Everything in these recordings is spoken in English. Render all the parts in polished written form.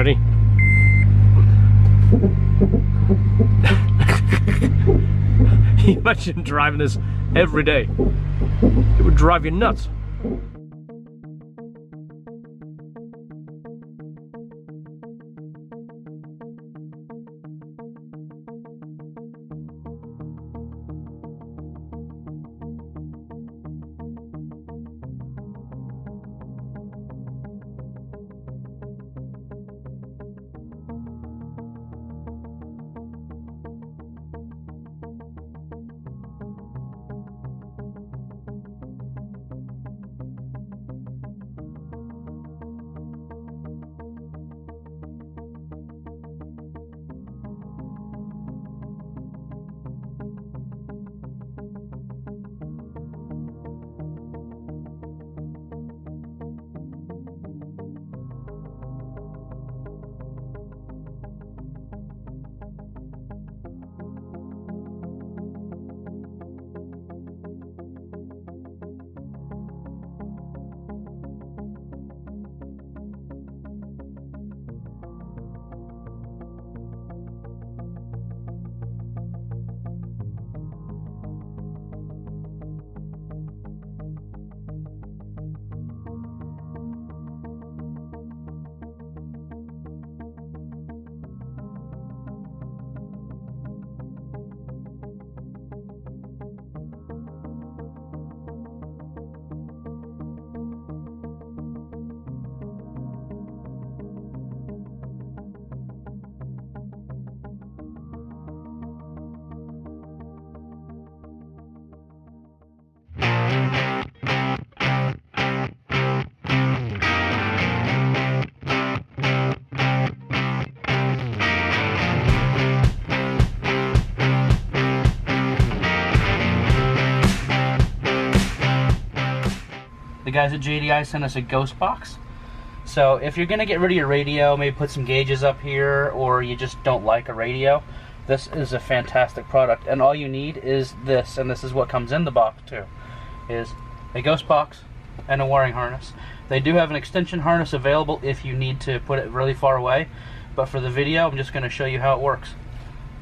Ready? Imagine driving this every day. It would drive you nuts. The guys at JDI sent us a ghost box. So if you're gonna get rid of your radio, maybe put some gauges up here, or you just don't like a radio, this is a fantastic product. And all you need is this, and this is what comes in the box too, is a ghost box and a wiring harness. They do have an extension harness available if you need to put it really far away, but for the video I'm just gonna show you how it works.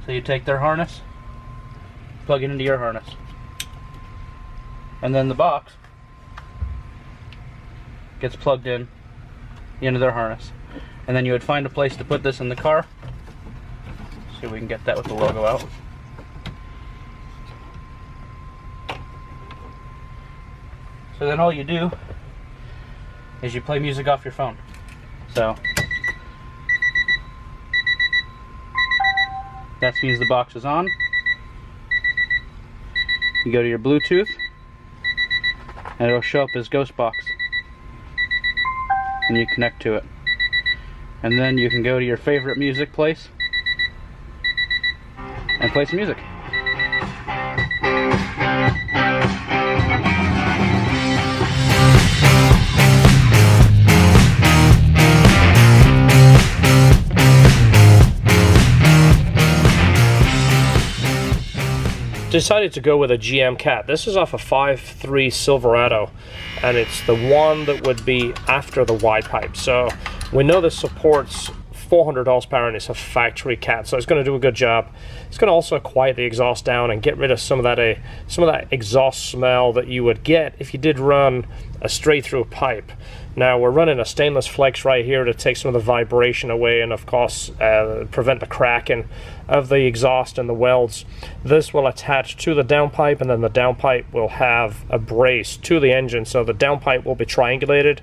So you take their harness, plug it into your harness, and then the box gets plugged in into their harness, and then you would find a place to put this in the car. See if we can get that with the logo out. So then all you do is you play music off your phone. So that means the box is on. You go to your Bluetooth and it'll show up as Ghost Box, and you connect to it, and then you can go to your favorite music place and play some music. Decided to go with a GM Cat. This is off a 5.3 Silverado, and it's the one that would be after the wide pipe. So we know this supports 400 horsepower and it's a factory Cat, so it's going to do a good job. It's going to also quiet the exhaust down and get rid of some of that exhaust smell that you would get if you did run a straight through pipe. Now we're running a stainless flex right here to take some of the vibration away and of course prevent the cracking of the exhaust and the welds. This will attach to the downpipe, and then the downpipe will have a brace to the engine, so the downpipe will be triangulated.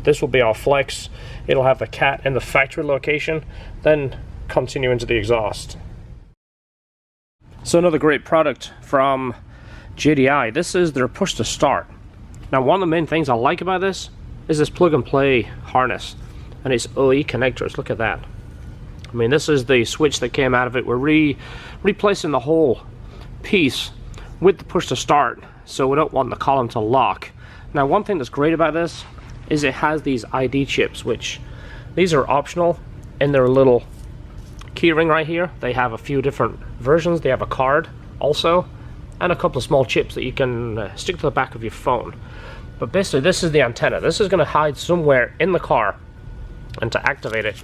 This will be our flex. It'll have the Cat in the factory location, then continue into the exhaust. So another great product from JDI. This is their push to start. Now one of the main things I like about this is this plug and play harness and its OE connectors. Look at that. I mean, this is the switch that came out of it. We're replacing the whole piece with the push to start, so we don't want the column to lock. Now one thing that's great about this is it has these ID chips, which these are optional in their little keyring right here. They have a few different versions. They have a card also, and a couple of small chips that you can stick to the back of your phone. But basically this is the antenna. This is going to hide somewhere in the car, And to activate it,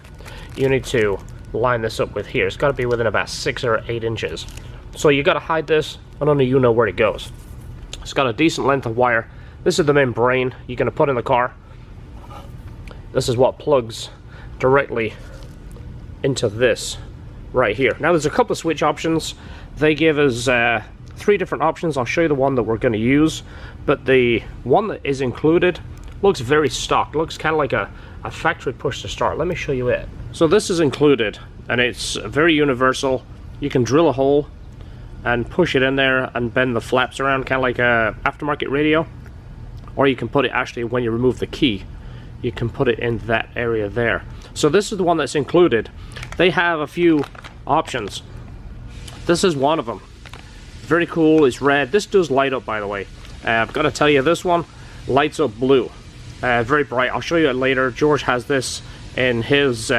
you need to line this up with here. It's got to be within about 6 or 8 inches. So you got to hide this, and only you know where it goes. It's got a decent length of wire. This is the main brain you're going to put in the car. This is what plugs directly into this right here. Now there's a couple of switch options. They give us 3 different options. I'll show you the one that we're going to use, but the one that is included looks very stock. Looks kind of like a factory push to start. Let me show you it. So this is included, and it's very universal. You can drill a hole and push it in there and bend the flaps around, kind of like a aftermarket radio, or you can put it actually when you remove the key, you can put it in that area there. So this is the one that's included. They have a few options. This is one of them. Very cool. It's red. This does light up, by the way. I've got to tell you, this one lights up blue. Very bright. I'll show you it later. George has this in his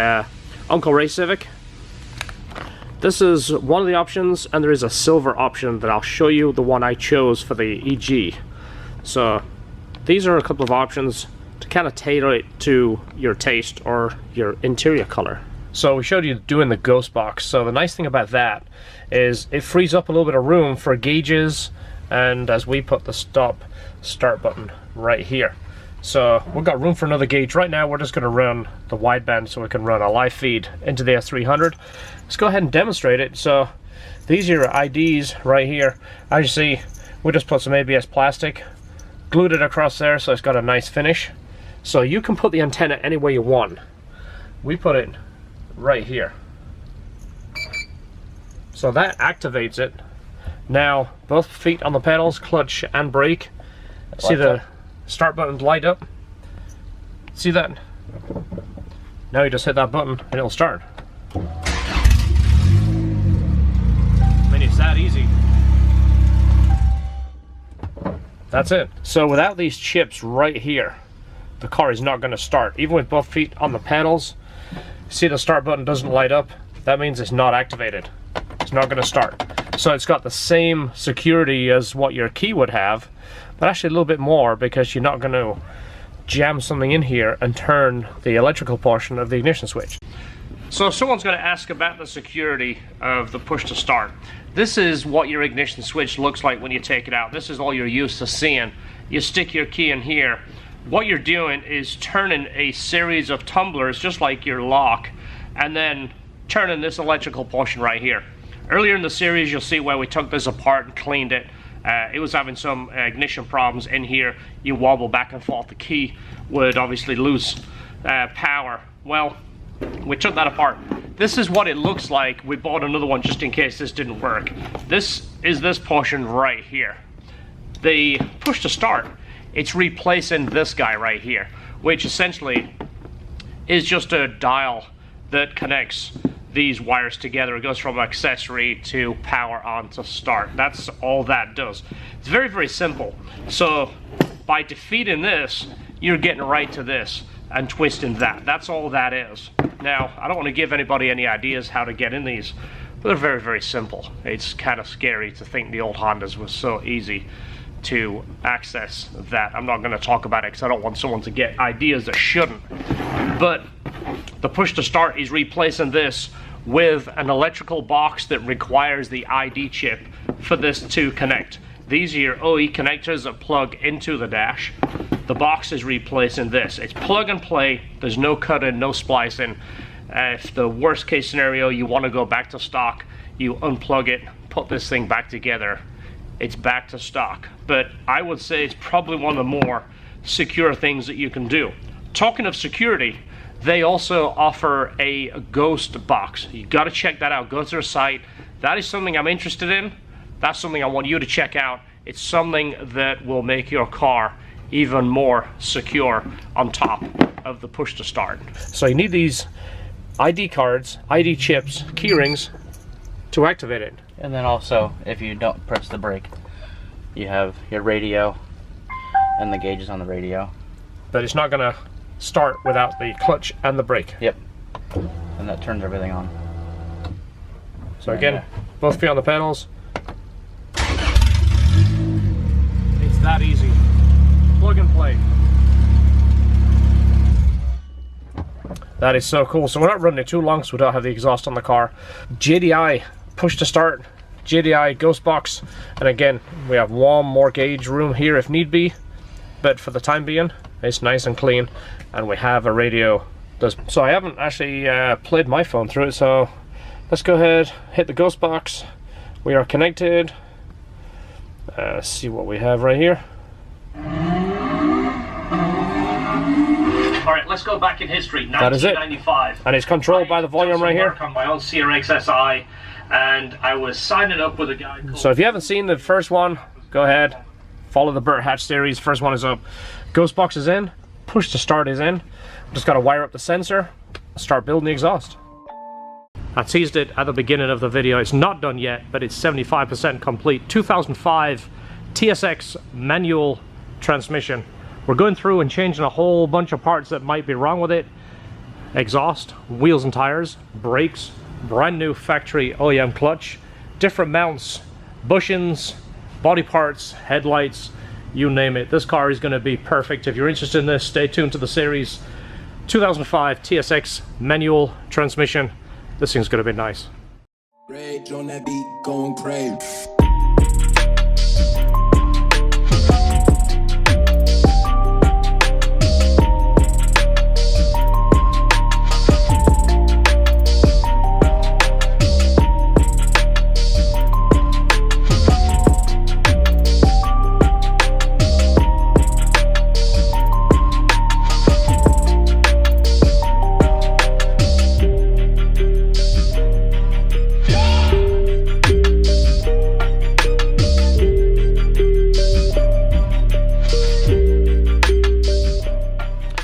Uncle Ray Civic. This is one of the options, and there is a silver option that I'll show you, the one I chose for the EG. So these are a couple of options to kind of tailor it to your taste or your interior color. So we showed you doing the ghost box. So the nice thing about that is it frees up a little bit of room for gauges, and as we put the start button right here. So we've got room for another gauge. Right now we're just going to run the wideband so we can run a live feed into the S300. Let's go ahead and demonstrate it. So these are your IDs right here. As you see, we just put some ABS plastic, glued it across there so it's got a nice finish. So you can put the antenna any way you want. We put it right here. So that activates it. Now both feet on the pedals, clutch and brake. See the start button light up? See that? Now you just hit that button and it'll start. I mean, it's that easy. That's it. So without these chips right here, the car is not going to start. Even with both feet on the pedals, see the start button doesn't light up? That means it's not activated. It's not going to start. So it's got the same security as what your key would have, but actually a little bit more, because you're not going to jam something in here and turn the electrical portion of the ignition switch. So if someone's going to ask about the security of the push to start, this is what your ignition switch looks like when you take it out. This is all you're used to seeing. You stick your key in here. What you're doing is turning a series of tumblers, just like your lock, and then turning this electrical portion right here. Earlier in the series, you'll see where we took this apart and cleaned it. It was having some ignition problems in here. You wobble back and forth, the key would obviously lose power. Well, we took that apart. This is what it looks like. We bought another one just in case this didn't work. This is this portion right here. The push to start, it's replacing this guy right here, which essentially is just a dial that connects these wires together. It goes from accessory to power on to start. That's all that does. It's very, very simple. So by defeating this, you're getting right to this and twisting that. That's all that is. Now, I don't want to give anybody any ideas how to get in these, but they're very, very simple. It's kind of scary to think the old Hondas was so easy to access that. I'm not going to talk about it because I don't want someone to get ideas that shouldn't. But the push to start is replacing this with an electrical box that requires the ID chip for this to connect. These are your OE connectors that plug into the dash. The box is replacing this. It's plug and play. There's no cutting, no splicing. If the worst case scenario, you want to go back to stock, you unplug it, put this thing back together, it's back to stock. But I would say it's probably one of the more secure things that you can do. Talking of security, they also offer a ghost box. You got to check that out. Go to their site. That is something I'm interested in. That's something I want you to check out. It's something that will make your car even more secure on top of the push to start. So you need these ID cards, ID chips, key rings to activate it. And then also, if you don't press the brake, you have your radio and the gauges on the radio. But it's not going to start without the clutch and the brake. Yep. And that turns everything on. So again, both feet on the pedals. It's that easy. Plug and play. That is so cool. So we're not running it too long, so we don't have the exhaust on the car. JDI push to start, JDI ghost box, and again we have one more gauge room here if need be, but for the time being it's nice and clean, and we have a radio. So I haven't actually played my phone through it, so let's go ahead, hit the ghost box. We are connected. See what we have right here. Alright, let's go back in history. That is it. 1995. And it's controlled by the volume right here. On my own CRX SI, and I was signing up with a guy called... So if you haven't seen the first one, go ahead, follow the Bert Hatch series. First one is up. Ghost box is in. Push to start is in. Just got to wire up the sensor, start building the exhaust. I teased it at the beginning of the video. It's not done yet, but it's 75% complete. 2005 TSX manual transmission. We're going through and changing a whole bunch of parts that might be wrong with it. Exhaust, wheels and tires, brakes, brand new factory OEM clutch, different mounts, bushings, body parts, headlights, you name it. This car is going to be perfect. If you're interested in this, stay tuned to the series. 2005 TSX manual transmission. This thing's going to be nice. Rage on that beat, going crazy.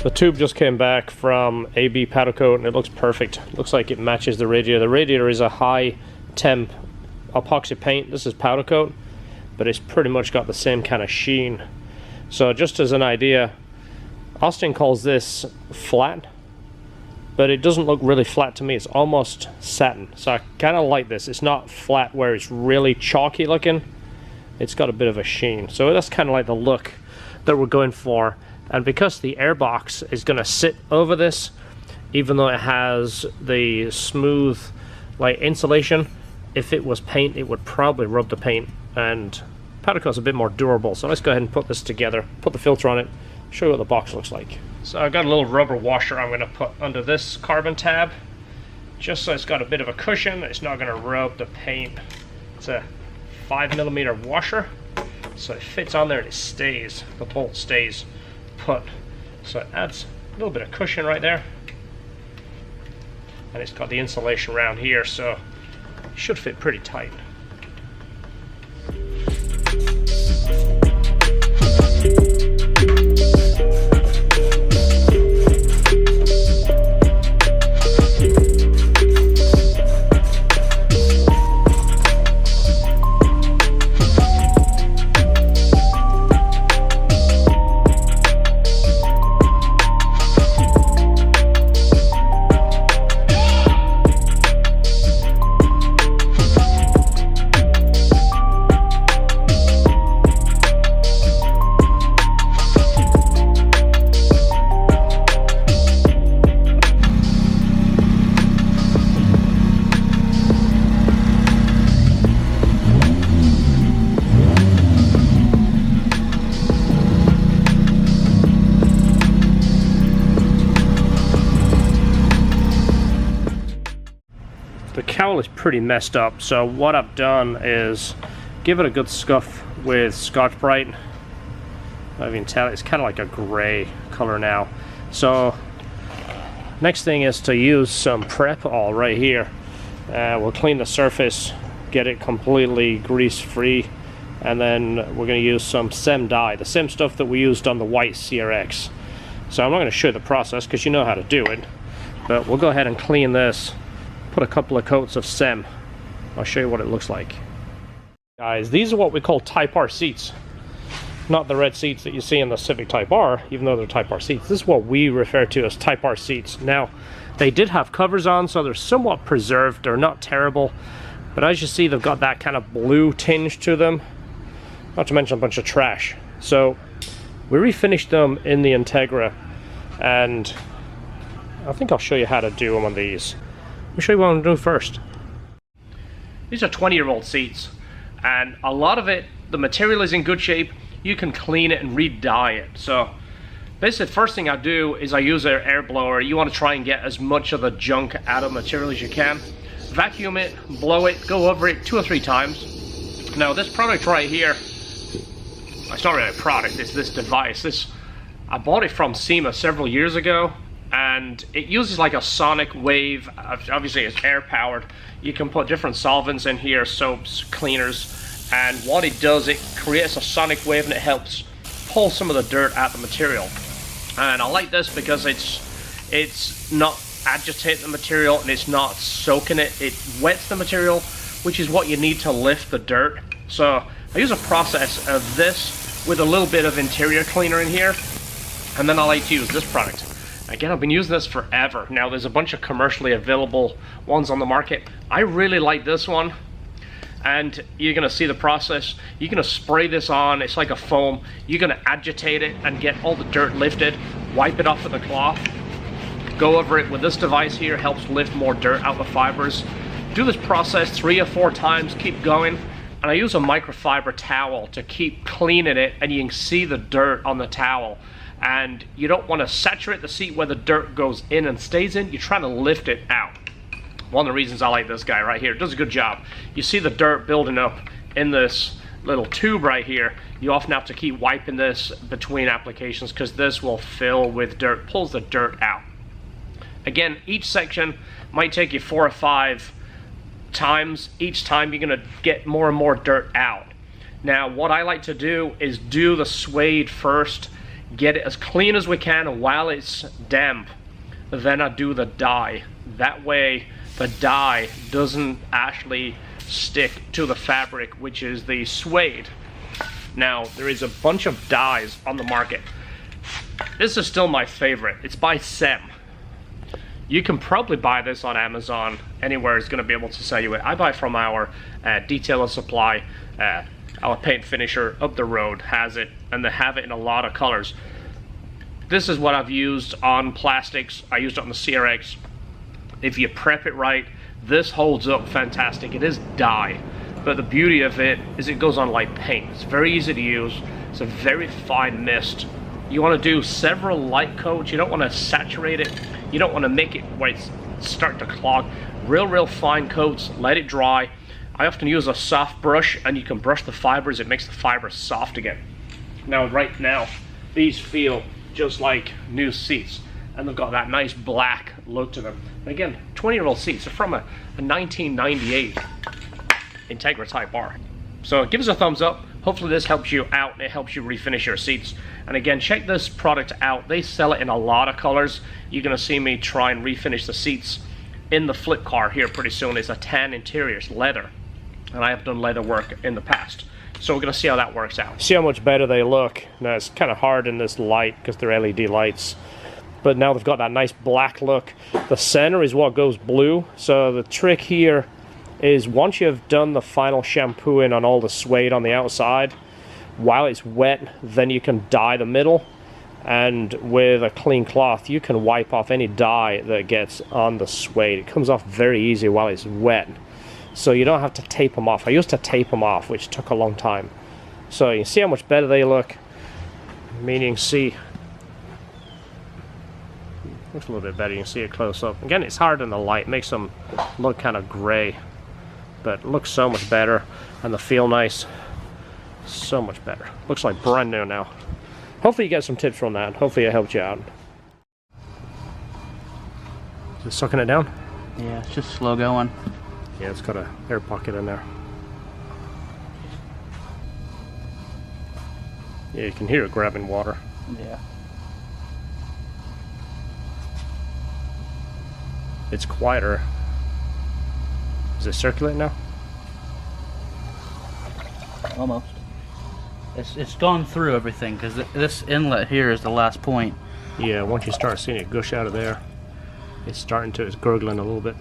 The tube just came back from AB powder coat and it looks perfect. Looks like it matches the radiator. The radiator is a high temp epoxy paint. This is powder coat, but it's pretty much got the same kind of sheen. So just as an idea, Austin calls this flat, but it doesn't look really flat to me. It's almost satin. So I kind of like this. It's not flat where it's really chalky looking. It's got a bit of a sheen. So that's kind of like the look that we're going for. And because the airbox is going to sit over this, even though it has the smooth like insulation, if it was paint it would probably rub the paint, and powder coat's a bit more durable. So let's go ahead and put this together, put the filter on it, show you what the box looks like. So I've got a little rubber washer I'm going to put under this carbon tab, just so it's got a bit of a cushion. It's not going to rub the paint. It's a 5mm washer, so it fits on there and it stays, the bolt stays put. So it adds a little bit of cushion right there, and it's got the insulation around here, so it should fit pretty tight. The cowl is pretty messed up, so what I've done is give it a good scuff with Scotch-Brite. I can tell it's kind of like a gray color now. So next thing is to use some prep all right here. We'll clean the surface, get it completely grease free, and then we're going to use some SEM dye, the same stuff that we used on the white CRX. So I'm not going to show you the process because you know how to do it, but we'll go ahead and clean this, put a couple of coats of SEM. I'll show you what it looks like. Guys, these are what we call Type R seats. Not the red seats that you see in the Civic Type R, even though they're Type R seats. This is what we refer to as Type R seats. Now, they did have covers on, so they're somewhat preserved. They're not terrible, but as you see, they've got that kind of blue tinge to them, not to mention a bunch of trash. So we refinished them in the Integra, and I think I'll show you how to do them on these. Let me show you what I'm going to do first. These are 20-year-old seats, and a lot of it, the material is in good shape. You can clean it and re-dye it. So basically, the first thing I do is I use an air blower. You want to try and get as much of the junk out of the material as you can. Vacuum it, blow it, go over it 2 or 3 times. Now this product right here, it's not really a product, it's this device. I bought it from SEMA several years ago, and it uses like a sonic wave. Obviously it's air powered. You can put different solvents in here, soaps, cleaners, and what it does, it creates a sonic wave and it helps pull some of the dirt out of the material. And I like this because it's not agitating the material and it's not soaking it. It wets the material, which is what you need to lift the dirt. So I use a process of this with a little bit of interior cleaner in here, and then I like to use this product. Again, I've been using this forever. Now there's a bunch of commercially available ones on the market. I really like this one, and you're gonna see the process. You're gonna spray this on, it's like a foam. You're gonna agitate it and get all the dirt lifted, wipe it off with a cloth, go over it with this device here, helps lift more dirt out of the fibers. Do this process 3 or 4 times, keep going. And I use a microfiber towel to keep cleaning it, and you can see the dirt on the towel. And you don't want to saturate the seat where the dirt goes in and stays in. You're trying to lift it out. One of the reasons I like this guy right here, it does a good job. You see the dirt building up in this little tube right here. You often have to keep wiping this between applications because this will fill with dirt, pulls the dirt out. Again, each section might take you 4 or 5 times. Each time you're going to get more and more dirt out. Now what I like to do is do the suede first, get it as clean as we can while it's damp. Then I do the dye. That way the dye doesn't actually stick to the fabric, which is the suede. Now there is a bunch of dyes on the market. This is still my favorite. It's by Sent. You can probably buy this on Amazon. Anywhere is going to be able to sell you it. I buy from our Detailer Supply. Our paint finisher up the road has it, and they have it in a lot of colors. This is what I've used on plastics. I used it on the CRX. If you prep it right, this holds up fantastic. It is dye, but the beauty of it is it goes on like paint. It's very easy to use. It's a very fine mist. You want to do several light coats. You don't want to saturate it. You don't want to make it where it's start to clog. Real fine coats. Let it dry. I often use a soft brush, and you can brush the fibers. It makes the fibers soft again. Now, right now, these feel just like new seats, and they've got that nice black look to them. And again, 20-year-old seats. They're from a 1998 Integra Type R. So give us a thumbs up. Hopefully this helps you out. It helps you refinish your seats. And again, check this product out. They sell it in a lot of colors. You're going to see me try and refinish the seats in the flip car here pretty soon. It's a tan interior. It's leather. And I have done leather work in the past. So we're going to see how that works out. See how much better they look. Now it's kind of hard in this light because they're LED lights. But now they've got that nice black look. The center is what goes blue. So the trick here is once you've done the final shampooing on all the suede on the outside, while it's wet, then you can dye the middle. And with a clean cloth, you can wipe off any dye that gets on the suede. It comes off very easy while it's wet. So you don't have to tape them off. I used to tape them off, which took a long time. So you can see how much better they look. Meaning you can see, looks a little bit better. You can see it close up. Again, it's hard in the light. It makes them look kind of gray, but it looks so much better, and they feel nice. So much better. Looks like brand new now. Hopefully you get some tips from that. Hopefully it helped you out. Is it sucking it down? Yeah, it's just slow going. Yeah, it's got an air pocket in there. Yeah, you can hear it grabbing water. Yeah. It's quieter. Is it circulating now? Almost. It's gone through everything because this inlet here is the last point. Yeah, once you start seeing it gush out of there, it's gurgling a little bit.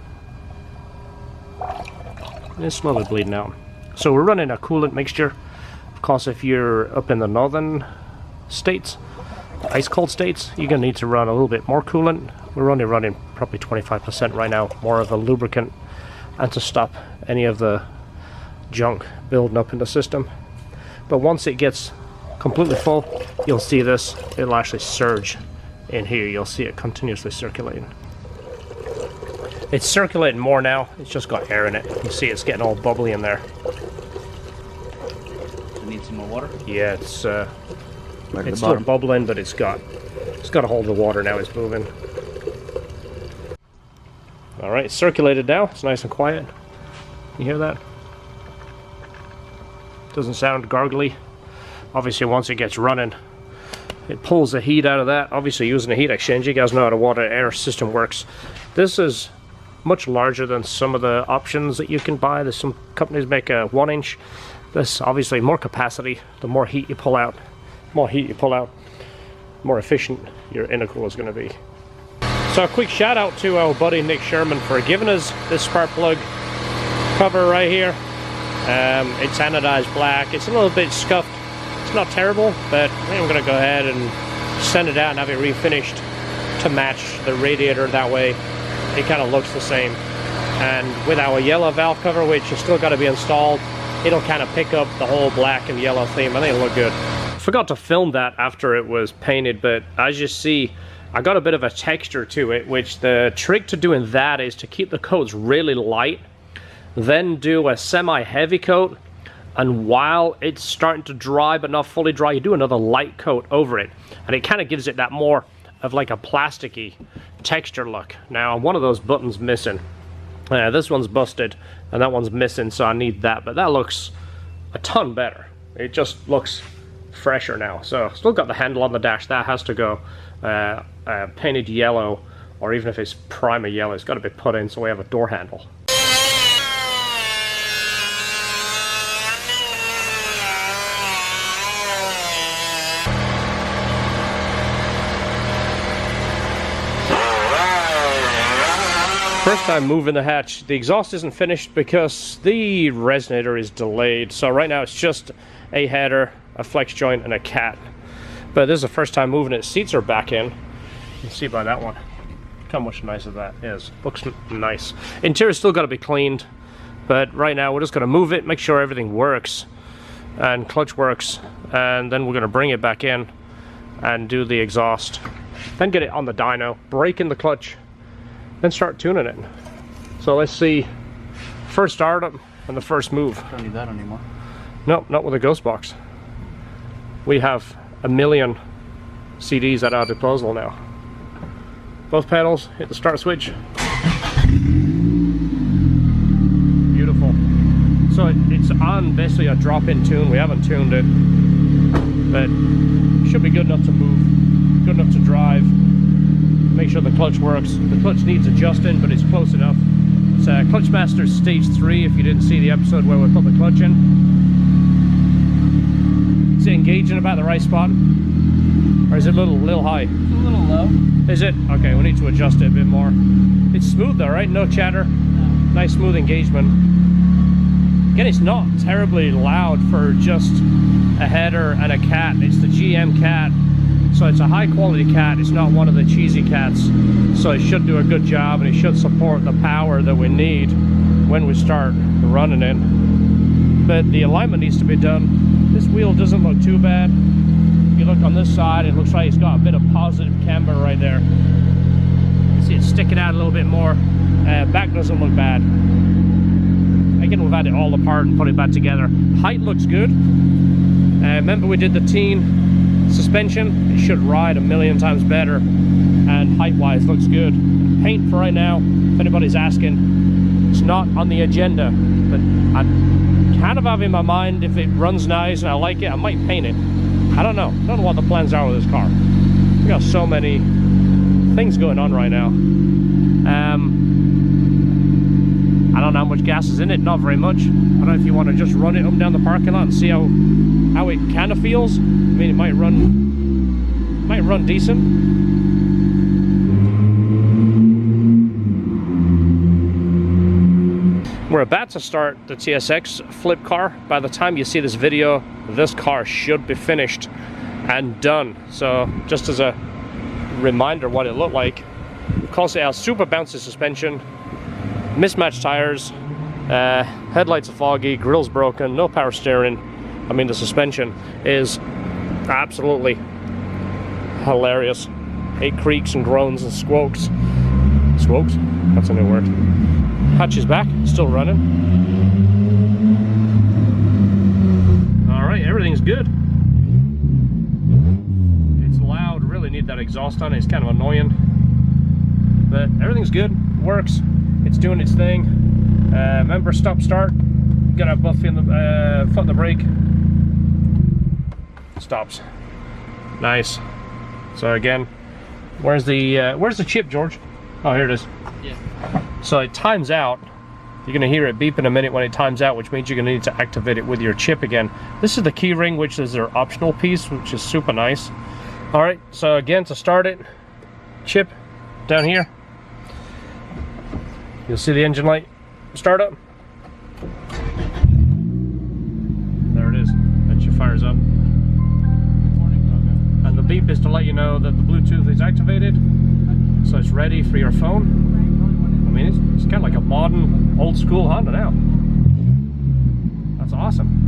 And it's slowly bleeding out. So we're running a coolant mixture. Of course, if you're up in the northern states, ice cold states, you're going to need to run a little bit more coolant. We're only running probably 25% right now, more of a lubricant, and to stop any of the junk building up in the system. But once it gets completely full, you'll see this, it'll actually surge in here. You'll see it continuously circulating. It's circulating more now, it's just got air in it. You see it's getting all bubbly in there. So need some more water? Yeah, it's still bubbling, but it's got a hold of the water now. It's moving. All right, it's circulated now. It's nice and quiet. You hear that? Doesn't sound gargly. Obviously, once it gets running, it pulls the heat out of that. Obviously, using a heat exchange, you guys know how the water air system works. This is much larger than some of the options that you can buy. There's some companies make a 1-inch. This obviously more capacity. The more heat you pull out, more efficient your intercooler is going to be. So a quick shout out to our buddy Nick Sherman for giving us this spark plug cover right here. It's anodized black. It's a little bit scuffed. It's not terrible, but I think I'm going to go ahead and send it out and have it refinished to match the radiator. That way it kind of looks the same. And with our yellow valve cover, which has still got to be installed, it'll kind of pick up the whole black and yellow theme. I think it'll look good. Forgot to film that after it was painted, but as you see, I got a bit of a texture to it, which the trick to doing that is to keep the coats really light, then do a semi-heavy coat, and while it's starting to dry but not fully dry, you do another light coat over it, and it kind of gives it that more of like a plasticky texture look. Now, one of those buttons missing. This one's busted, and that one's missing, so I need that, but that looks a ton better. It just looks fresher now. So still got the handle on the dash. That has to go painted yellow, or even if it's primer yellow, it's got to be put in so we have a door handle. First time moving the hatch. The exhaust isn't finished because the resonator is delayed. So right now it's just a header, a flex joint, and a cat. But this is the first time moving it. Seats are back in. You can see by that one how much nicer that is. Looks nice. Interior's still got to be cleaned, but right now we're just going to move it, make sure everything works and clutch works, and then we're going to bring it back in and do the exhaust. Then get it on the dyno, break in the clutch, then start tuning it. So let's see, first start up and the first move. Don't need that anymore. Nope, not with a ghost box. We have a million CDs at our disposal now. Both pedals, hit the start switch. Beautiful. So it's on basically a drop-in tune. We haven't tuned it, but should be good enough to move, good enough to drive. Make sure the clutch works. The clutch needs adjusting, but it's close enough. It's Clutch Master Stage 3, if you didn't see the episode where we put the clutch in. Is it engaging about the right spot? Or is it a little high? It's a little low. Is it? Okay, we need to adjust it a bit more. It's smooth though, right? No chatter. No. Nice smooth engagement. Again, it's not terribly loud for just a header and a cat. It's the GM cat. So it's a high quality cat. It's not one of the cheesy cats. So it should do a good job, and it should support the power that we need when we start running it. But the alignment needs to be done. This wheel doesn't look too bad. If you look on this side, it looks like it's got a bit of positive camber right there. See it sticking out a little bit more. Back doesn't look bad. Again, we've had it all apart and put it back together. Height looks good. Remember we did the teen suspension? It should ride a million times better, and height wise looks good. Paint for right now, if anybody's asking, it's not on the agenda, but I kind of have in my mind, if it runs nice and I like it, I might paint it. I don't know what the plans are with this car. We got so many things going on right now. I don't know how much gas is in it, not very much. I don't know if you want to just run it up down the parking lot and see how it kind of feels. I mean, it might run decent. We're about to start the TSX flip car. By the time you see this video, this car should be finished. and done. So just as a reminder what it looked like, of course it has super bouncy suspension, mismatched tires, headlights are foggy, grill's broken, no power steering. I mean, the suspension is absolutely hilarious. It creaks and groans and squawks. Squawks? That's a new word. Hatch is back, still running. Alright, everything's good. It's loud, really need that exhaust on it, it's kind of annoying. But everything's good, works, it's doing its thing. Remember, stop start, gotta both foot in the brake. Stops. Nice. So again, where's the chip, George? Oh, here it is. Yeah. So it times out. You're gonna hear it beep in a minute when it times out, which means you're gonna need to activate it with your chip again. This is the key ring, which is their optional piece, which is super nice. All right, so again, to start it, chip down here. You'll see the engine light start up. There it is, that she fires up. And the beep is to let you know that the Bluetooth is activated, so it's ready for your phone. I mean, it's kind of like a modern, old school Honda now. That's awesome.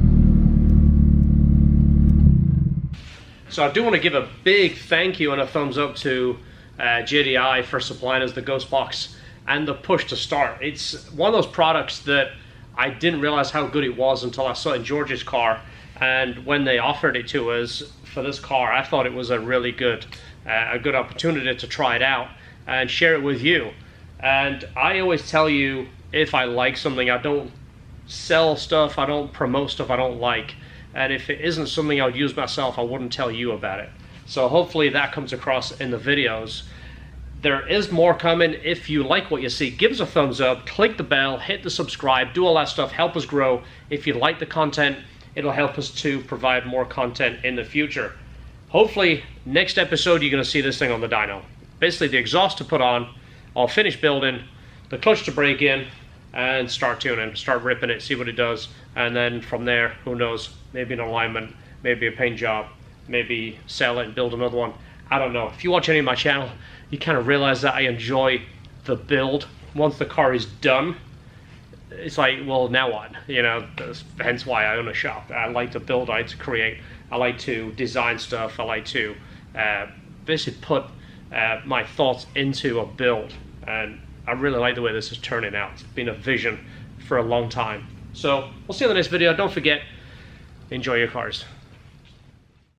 So I do want to give a big thank you and a thumbs up to JDI for supplying us the Ghost Box and the push to start. It's one of those products that I didn't realize how good it was until I saw it in George's car, and when they offered it to us for this car, I thought it was a really good opportunity to try it out and share it with you. And I always tell you, if I like something, I don't sell stuff, I don't promote stuff I don't like, and if it isn't something I would use myself, I wouldn't tell you about it. So hopefully that comes across in the videos. There is more coming. If you like what you see, give us a thumbs up, click the bell, hit the subscribe, do all that stuff, help us grow. If you like the content, it'll help us to provide more content in the future. Hopefully next episode you're going to see this thing on the dyno. Basically the exhaust to put on, I'll finish building, the clutch to break in, and start tuning, start ripping it, see what it does, and then from there, who knows, maybe an alignment, maybe a paint job, maybe sell it and build another one. I don't know. If you watch any of my channel, you kind of realize that I enjoy the build. Once the car is done, it's like, well, now what? You know, hence why I own a shop. I like to build, I like to create, I like to design stuff, I like to basically put my thoughts into a build, and I really like the way this is turning out. It's been a vision for a long time. So we'll see you in the next video. Don't forget, enjoy your cars.